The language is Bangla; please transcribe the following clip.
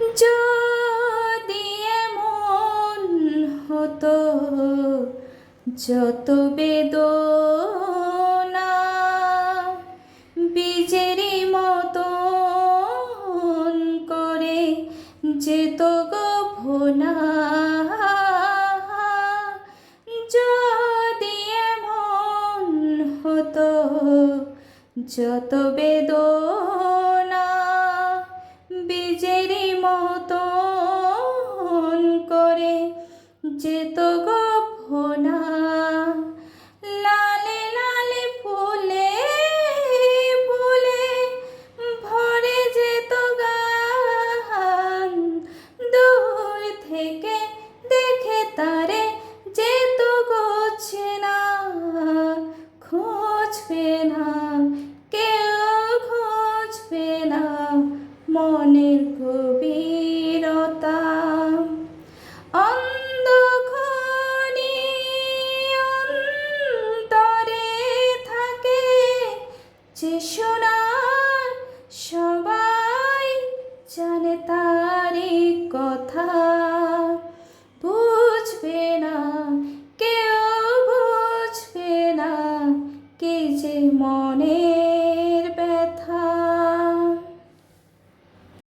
যদি এমন হতো যত বেদনা বীজেরই মতন করে যেত গো ভোনা, যদি এমন হতো যত বেদনা বীজেরই মতন করে যেত গো ভোনা, লালে লালে ফুলে ফুলে ভরে যেত গান, দূর থেকে দেখে তারে যেত গো চেনা, খুঁজবে না কেউ, খুঁজবে না মনের গভীরতা। অন্ধকারে অন্তরে থাকে যে সোনার, সবাই জানে তারই কথা।